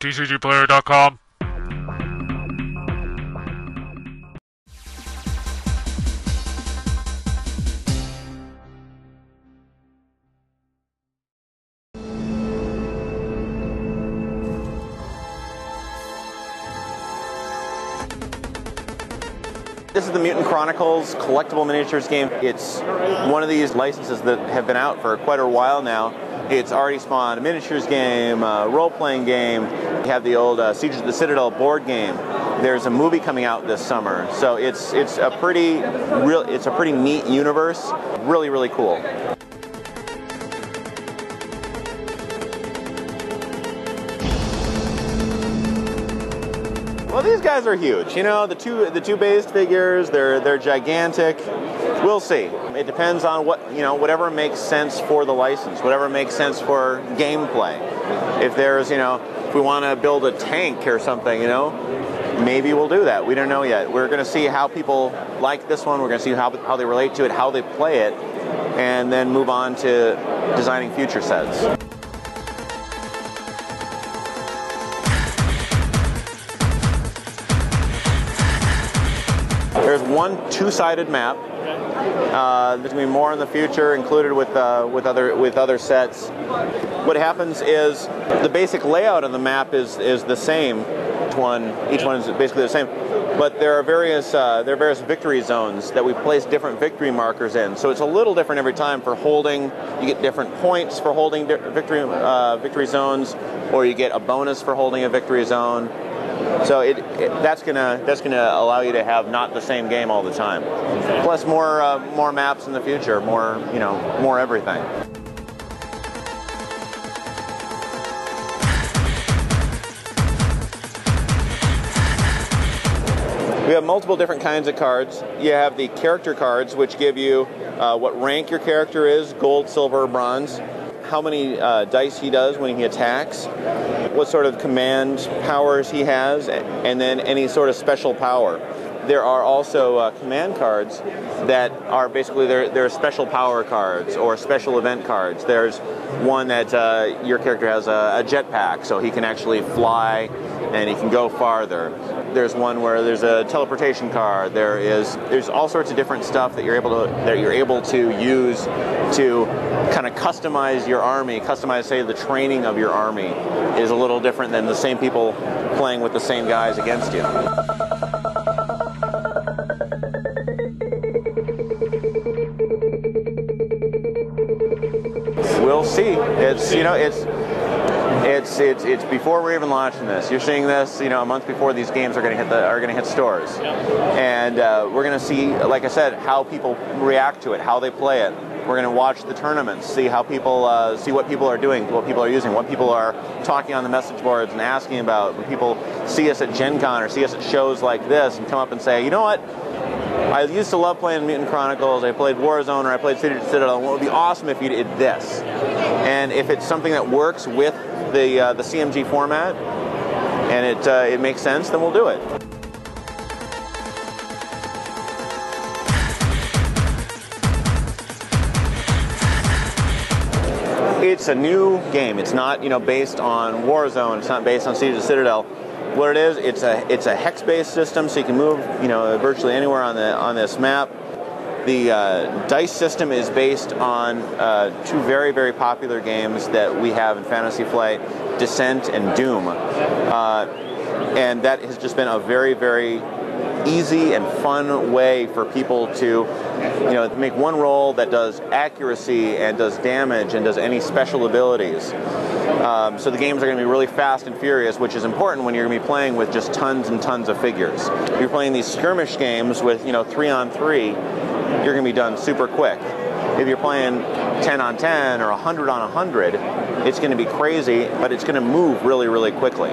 TCGplayer.com. This is the Mutant Chronicles Collectible Miniatures Game. It's one of these licenses that have been out for quite a while now. It's already spawned a miniatures game, a role-playing game. You have the old Siege of the Citadel board game. There's a movie coming out this summer, so it's a pretty neat universe. Really cool. Well, these guys are huge. You know, the two based figures, they're gigantic. We'll see. It depends on whatever makes sense for the license, whatever makes sense for gameplay. If there's, if we want to build a tank or something, maybe we'll do that. We don't know yet. We're going to see how people like this one. We're going to see how they relate to it, how they play it, and then move on to designing future sets. There's one two-sided map. There's going to be more in the future, included with other sets. What happens is the basic layout of the map is the same. Each one is basically the same. But there are various victory zones that we place different victory markers in. So it's a little different every time for holding. You get different points for holding victory zones, or you get a bonus for holding a victory zone. So that's gonna allow you to have not the same game all the time. Plus more maps in the future, more everything. We have multiple different kinds of cards. You have the character cards, which give you what rank your character is, gold, silver, bronze, how many dice he does when he attacks, what sort of command powers he has, and then any sort of special power. There are also command cards that are basically they're special power cards or special event cards. There's one that your character has a jetpack, so he can actually fly and he can go farther. There's one where there's a teleportation card. There's all sorts of different stuff that you're able to use to kind of customize your army. Customize, say, the training of your army is a little different than the same people playing with the same guys against you. We'll see. It's before we're even launching this. You're seeing this, a month before these games are going to hit stores, and we're going to see, like I said, how people react to it, how they play it. We're going to watch the tournaments, see how people see what people are doing, what people are using, what people are talking on the message boards and asking about. When people see us at Gen Con or see us at shows like this and come up and say, you know what? I used to love playing Mutant Chronicles, I played Warzone, or I played Siege of the Citadel. What would be awesome if you did this? And if it's something that works with the CMG format, and it makes sense, then we'll do it. It's a new game. It's not, based on Warzone. It's not based on Siege of the Citadel. What it is, it's a hex-based system, so you can move, virtually anywhere on this map. The dice system is based on two very popular games that we have in Fantasy Flight, Descent and Doom, and that has just been a very easy and fun way for people to make one roll that does accuracy and does damage and does any special abilities. So the games are going to be really fast and furious, which is important when you're going to be playing with just tons and tons of figures. If you're playing these skirmish games with 3-on-3, you're going to be done super quick. If you're playing 10-on-10 or 100-on-100, it's going to be crazy, but it's going to move really quickly.